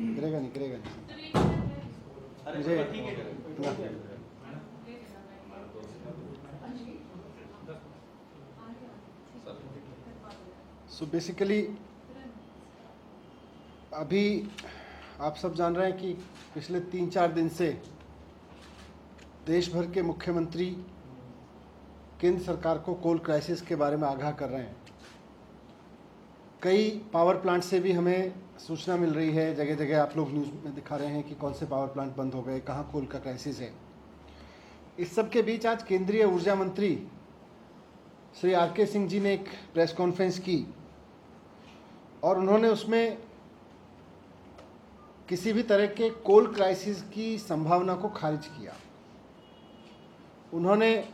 करेगा नहीं मुझे सो बेसिकली अभी आप सब जान रहे हैं कि पिछले 3-4 दिन से देश भर के मुख्यमंत्री केंद्र सरकार को कोल क्राइसिस के बारे में आगाह कर रहे हैं। कई पावर प्लांट से भी हमें सूचना मिल रही है, जगह जगह आप लोग न्यूज़ में दिखा रहे हैं कि कौन से पावर प्लांट बंद हो गए, कहाँ कोल का क्राइसिस है। इस सब के बीच आज केंद्रीय ऊर्जा मंत्री श्री आर.के. सिंह जी ने एक प्रेस कॉन्फ्रेंस की और उन्होंने उसमें किसी भी तरह के कोल क्राइसिस की संभावना को खारिज किया। उन्होंने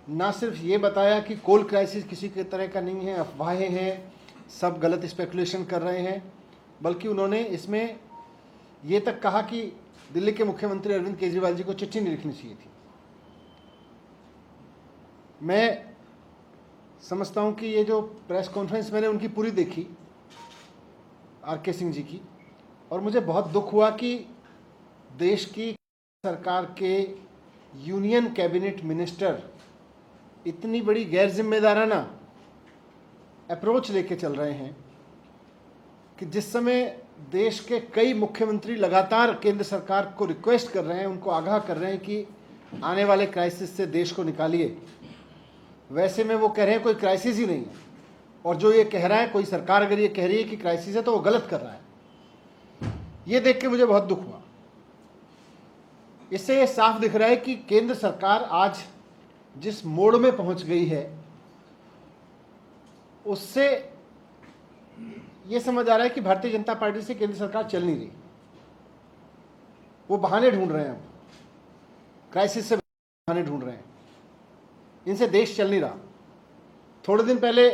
ना सिर्फ ये बताया कि कोल क्राइसिस किसी के तरह का नहीं है, अफवाहें हैं, सब गलत स्पेकुलेशन कर रहे हैं, बल्कि उन्होंने इसमें ये तक कहा कि दिल्ली के मुख्यमंत्री अरविंद केजरीवाल जी को चिट्ठी नहीं लिखनी चाहिए थी। मैं समझता हूँ कि ये जो प्रेस कॉन्फ्रेंस मैंने उनकी पूरी देखी, आर.के. सिंह जी की, और मुझे बहुत दुख हुआ कि देश की सरकार के यूनियन कैबिनेट मिनिस्टर इतनी बड़ी गैर जिम्मेदाराना अप्रोच लेके चल रहे हैं कि जिस समय देश के कई मुख्यमंत्री लगातार केंद्र सरकार को रिक्वेस्ट कर रहे हैं, उनको आगाह कर रहे हैं कि आने वाले क्राइसिस से देश को निकालिए, वैसे में वो कह रहे हैं कोई क्राइसिस ही नहीं है। और जो ये कह रहा है, कोई सरकार अगर ये कह रही है कि क्राइसिस है तो वो गलत कर रहा है। ये देख के मुझे बहुत दुख हुआ। इससे ये साफ दिख रहा है कि केंद्र सरकार आज जिस मोड़ में पहुंच गई है, उससे ये समझ आ रहा है कि भारतीय जनता पार्टी से केंद्र सरकार चल नहीं रही। वो बहाने ढूंढ रहे हैं, अब क्राइसिस से बहाने ढूंढ रहे हैं, इनसे देश चल नहीं रहा। थोड़े दिन पहले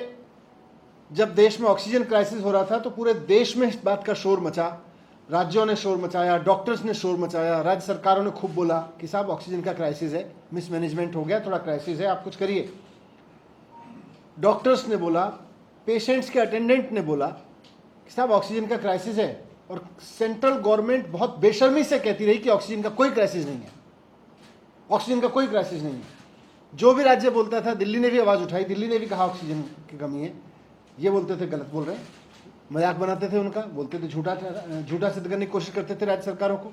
जब देश में ऑक्सीजन क्राइसिस हो रहा था तो पूरे देश में इस बात का शोर मचा, राज्यों ने शोर मचाया, डॉक्टर्स ने शोर मचाया, राज्य सरकारों ने खूब बोला कि साहब ऑक्सीजन का क्राइसिस है, मिसमैनेजमेंट हो गया, थोड़ा क्राइसिस है, आप कुछ करिए। डॉक्टर्स ने बोला, पेशेंट्स के अटेंडेंट ने बोला कि साहब ऑक्सीजन का क्राइसिस है, और सेंट्रल गवर्नमेंट बहुत बेशर्मी से कहती रही कि ऑक्सीजन का कोई क्राइसिस नहीं है, ऑक्सीजन का कोई क्राइसिस नहीं है। जो भी राज्य बोलता था, दिल्ली ने भी आवाज़ उठाई, दिल्ली ने भी कहा ऑक्सीजन की कमी है। ये बोलते थे गलत बोल रहे हैं, मजाक बनाते थे उनका, बोलते थे झूठा सिद्ध करने की कोशिश करते थे राज्य सरकारों को।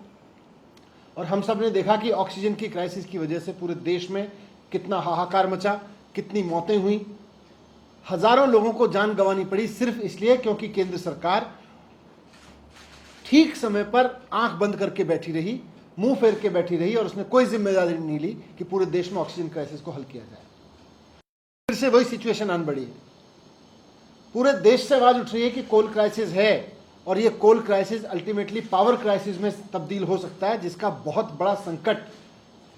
और हम सब ने देखा कि ऑक्सीजन की क्राइसिस की वजह से पूरे देश में कितना हाहाकार मचा, कितनी मौतें हुई, हजारों लोगों को जान गंवानी पड़ी सिर्फ इसलिए क्योंकि केंद्र सरकार ठीक समय पर आंख बंद करके बैठी रही, मुंह फेर के बैठी रही, और उसने कोई जिम्मेदारी नहीं ली कि पूरे देश में ऑक्सीजन क्राइसिस को हल किया जाए। फिर से वही सिचुएशन आन बढ़ी है। पूरे देश से आवाज उठ रही है कि कोल क्राइसिस है, और ये कोल क्राइसिस अल्टीमेटली पावर क्राइसिस में तब्दील हो सकता है, जिसका बहुत बड़ा संकट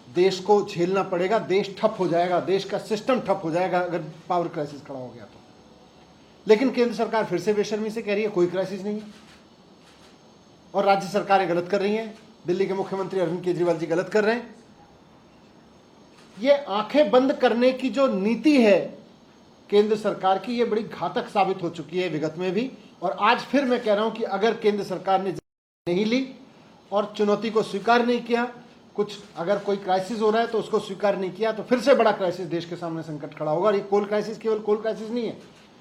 देश को झेलना पड़ेगा। देश ठप हो जाएगा, देश का सिस्टम ठप हो जाएगा अगर पावर क्राइसिस खड़ा हो गया तो। लेकिन केंद्र सरकार फिर से बेशर्मी से कह रही है कोई क्राइसिस नहीं है, और राज्य सरकारें गलत कर रही हैं, दिल्ली के मुख्यमंत्री अरविंद केजरीवाल जी गलत कर रहे हैं। ये आंखें बंद करने की जो नीति है केंद्र सरकार की, ये बड़ी घातक साबित हो चुकी है विगत में भी, और आज फिर मैं कह रहा हूं कि अगर केंद्र सरकार ने नहीं ली और चुनौती को स्वीकार नहीं किया, कुछ अगर कोई क्राइसिस हो रहा है तो उसको स्वीकार नहीं किया, तो फिर से बड़ा क्राइसिस देश के सामने संकट खड़ा होगा। और ये कोल क्राइसिस केवल कोल क्राइसिस नहीं है,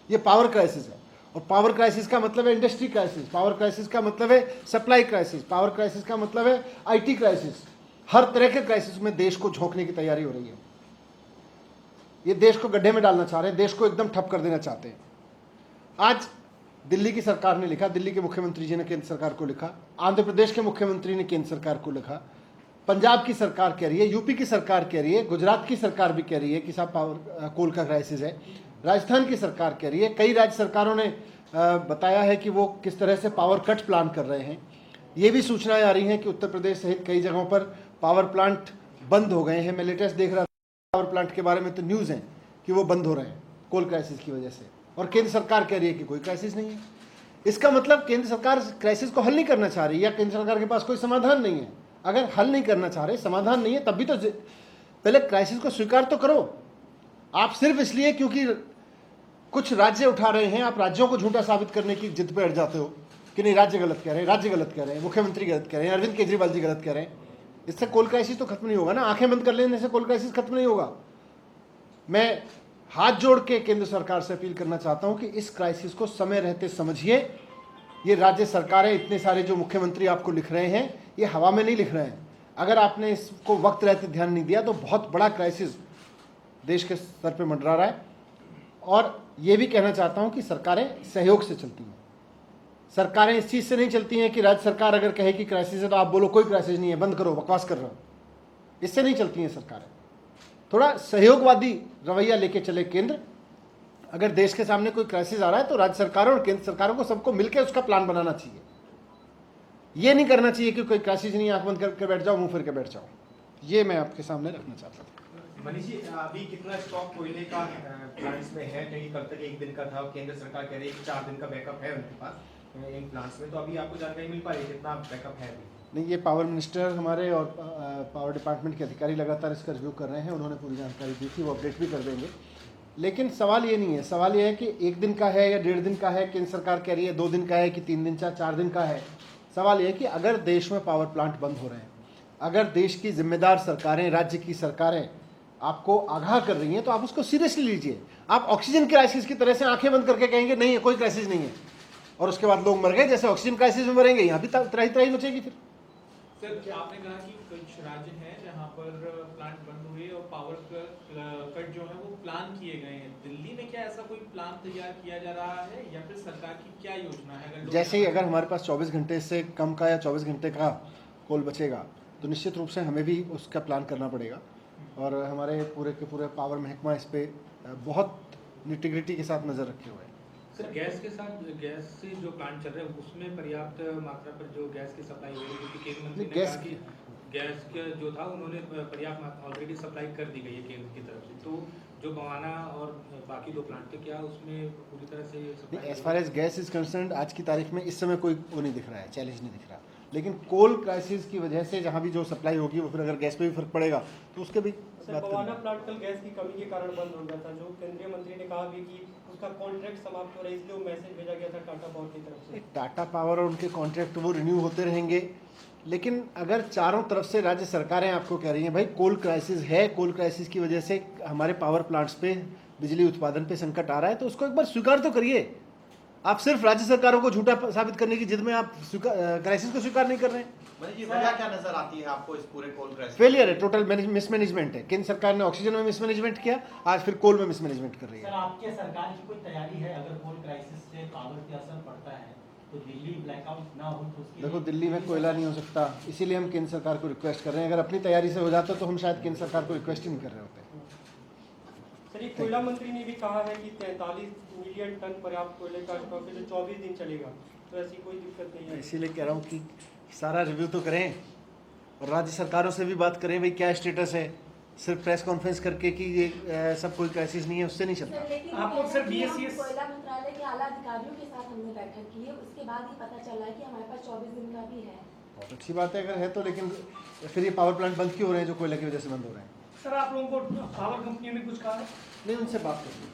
ये पावर क्राइसिस है। और पावर क्राइसिस का मतलब है इंडस्ट्री क्राइसिस, पावर क्राइसिस का मतलब है सप्लाई क्राइसिस, पावर क्राइसिस का मतलब है IT क्राइसिस। हर तरह के क्राइसिस में देश को झोंकने की तैयारी हो रही है। ये देश को गड्ढे में डालना चाह रहे हैं, देश को एकदम ठप कर देना चाहते हैं। आज दिल्ली की सरकार ने लिखा, दिल्ली के मुख्यमंत्री जी ने केंद्र सरकार को लिखा, आंध्र प्रदेश के मुख्यमंत्री ने केंद्र सरकार को लिखा, पंजाब की सरकार कह रही है, यूपी की सरकार कह रही है, गुजरात की सरकार भी कह रही है कि साहब पावर कोल का क्राइसिस है, राजस्थान की सरकार कह रही है, कई राज्य सरकारों ने बताया है कि वो किस तरह से पावर कट प्लान कर रहे हैं। ये भी सूचनाएं आ रही हैं कि उत्तर प्रदेश सहित कई जगहों पर पावर प्लांट बंद हो गए हैं। मैं लेटेस्ट देख रहा था पावर प्लांट के बारे में, तो न्यूज़ है कि वो बंद हो रहे हैं कोल क्राइसिस की वजह से, और केंद्र सरकार कह रही है कि कोई क्राइसिस नहीं है। इसका मतलब केंद्र सरकार क्राइसिस को हल नहीं करना चाह रही, या केंद्र सरकार के पास कोई समाधान नहीं है। अगर हल नहीं करना चाह रहे, समाधान नहीं है, तब भी तो पहले क्राइसिस को स्वीकार तो करो। आप सिर्फ इसलिए क्योंकि कुछ राज्य उठा रहे हैं, आप राज्यों को झूठा साबित करने की जिद पे अड़ जाते हो। कि नहीं राज्य गलत कह रहे हैं, राज्य गलत कह रहे हैं, मुख्यमंत्री गलत कह रहे हैं, अरविंद केजरीवाल जी गलत कह रहे हैं, इससे कोल क्राइसिस तो खत्म नहीं होगा ना। आंखें बंद कर लेने से कोल क्राइसिस खत्म नहीं होगा। मैं हाथ जोड़ के केंद्र सरकार से अपील करना चाहता हूं कि इस क्राइसिस को समय रहते समझिए। ये राज्य सरकारें इतने सारे जो मुख्यमंत्री आपको लिख रहे हैं, ये हवा में नहीं लिख रहे हैं। अगर आपने इसको वक्त रहते ध्यान नहीं दिया तो बहुत बड़ा क्राइसिस देश के स्तर पे मंडरा रहा है। और ये भी कहना चाहता हूं कि सरकारें सहयोग से चलती हैं। सरकारें इस चीज़ से नहीं चलती हैं कि राज्य सरकार अगर कहे कि क्राइसिस है तो आप बोलो कोई क्राइसिस नहीं है, बंद करो, बकवास कर रहे हो। इससे नहीं चलती हैं सरकारें। थोड़ा सहयोगवादी रवैया लेके चले केंद्र। अगर देश के सामने कोई क्राइसिस आ रहा है तो राज्य सरकारों और केंद्र सरकारों को सबको मिलकर उसका प्लान बनाना चाहिए। ये नहीं करना चाहिए कि कोई क्राइसिस नहीं, आंख बंद करके बैठ जाओ, मुंह फिर के बैठ जाओ। ये मैं आपके सामने रखना चाहता था। मनीष जी, अभी कितना स्टॉक कोयले का प्लांट्स में है? कहीं कल तक 1 दिन का था, केंद्र सरकार कह रही है कि 4 दिन का बैकअप है उनके पास इन प्लांट्स में। तो अभी आपको जानकारी मिल पा रही है कितना बैकअप है अभी? नहीं, ये पावर मिनिस्टर हमारे और पावर डिपार्टमेंट के अधिकारी लगातार इसका रिव्यू कर रहे हैं। उन्होंने पूरी जानकारी दी थी, वो अपडेट भी कर देंगे। लेकिन सवाल ये नहीं है, सवाल ये है कि 1 दिन का है या 1.5 दिन का है। केंद्र सरकार कह रही है 2 दिन का है कि 3 दिन 4 दिन का है। सवाल ये है कि अगर देश में पावर प्लांट बंद हो रहे हैं, अगर देश की जिम्मेदार सरकारें, राज्य की सरकारें आपको आगाह कर रही हैं तो आप उसको सीरियसली लीजिए। आप ऑक्सीजन क्राइसिस की तरह से आंखें बंद करके कहेंगे नहीं है, कोई क्राइसिस नहीं है, और उसके बाद लोग मर गए जैसे ऑक्सीजन क्राइसिस में मरेंगे, यहाँ भी त्राही त्राही मचेगी। फिर सर, क्या आपने कहा कि कुछ राज्य हैं जहां पर प्लांट बंद हुए और पावर कट जो है वो प्लान किए गए हैं। दिल्ली में क्या ऐसा कोई प्लान तैयार किया जा रहा है या फिर सरकार की क्या योजना है? जैसे ही अगर हमारे पास 24 घंटे से कम का या 24 घंटे का कोल बचेगा तो निश्चित रूप से हमें भी उसका प्लान करना पड़ेगा। और हमारे पूरे के पूरे पावर महकमा इस पर बहुत निटिग्रिटी के साथ नज़र रखे हुए हैं। सर, गैस के साथ, गैस से जो प्लांट चल रहे हैं उसमें पर्याप्त मात्रा पर जो गैस की सप्लाई हो रही है, क्योंकि केंद्र मंत्री ने कहा कि गैस का जो था उन्होंने पर्याप्त ऑलरेडी सप्लाई कर दी गई है केंद्र की तरफ से। तो जो बवाना और बाकी 2 प्लांट थे, क्या उसमें पूरी तरह से supply? As far as gas is concern आज की तारीख में इस समय कोई वो नहीं दिख रहा है, चैलेंज नहीं दिख रहा। लेकिन कोल क्राइसिस की वजह से जहाँ भी जो सप्लाई होगी वो फिर अगर गैस पे भी फर्क पड़ेगा तो उसके भी बवाना प्लांट कल गैस की कमी के कारण बंद हो गया था, जो केंद्रीय मंत्री ने कहा भी कि उसका कॉन्ट्रैक्ट समाप्त हो रहा है, इसलिए वो मैसेज भेजा गया था टाटा पावर की तरफ से। टाटा पावर और उनके कॉन्ट्रैक्ट वो रिन्यू होते रहेंगे। लेकिन अगर चारों तरफ से राज्य सरकारें आपको कह रही हैं भाई कोल क्राइसिस है, कोल क्राइसिस की वजह से हमारे पावर प्लांट्स पे बिजली उत्पादन पे संकट आ रहा है, तो उसको एक बार स्वीकार तो करिए। आप सिर्फ राज्य सरकारों को झूठा साबित करने की जिद में आप क्राइसिस को स्वीकार नहीं कर रहे हैं। वजह क्या नजर आती है आपको इस पूरे कोल क्राइसिस? फेलियर है, टोटल मिसमैनेजमेंट है। केंद्र सरकार ने ऑक्सीजन में मिसमैनेजमेंट किया, आज फिर कोल में मिसमैनेजमेंट कर रही है। सर, आपके सरकार की कोई तैयारी है अगर कोल क्राइसिस से पावर पे असर पड़ता है तो दिल्ली ब्लैकआउट ना हो तो उसकी? देखो, दिल्ली में कोयला नहीं हो सकता, इसीलिए हम केंद्र सरकार को रिक्वेस्ट कर रहे हैं। अगर अपनी तैयारी से हो जाता तो हम शायद केंद्र सरकार को रिक्वेस्ट ही नहीं कर रहे होते। सर, ये कोयला मंत्री ने भी कहा है कि 43 मिलियन टन पर्याप्त कोयले का स्टॉक है जो 24 दिन चलेगा, तो ऐसी कोई दिक्कत नहीं है। इसीलिए कह रहा हूँ कि सारा रिव्यू तो करें और राज्य सरकारों से भी बात करें भाई क्या स्टेटस है। सिर्फ प्रेस कॉन्फ्रेंस करके कि ये सब कोई क्राइसिस नहीं है, उससे नहीं चलता। आप लोग सर BSES कोयला मंत्रालय के आला अधिकारियों के साथ हमने बैठक की है, उसके बाद ही पता चला है कि हमारे पास 24 दिन का भी है। बहुत अच्छी बात है अगर है तो, लेकिन फिर ये पावर प्लांट बंद क्यों हो रहे हैं जो कोयला की वजह से बंद हो रहे हैं? सर, आप लोगों को पावर कंपनी ने कुछ कहा है? नहीं, उनसे बात करिए।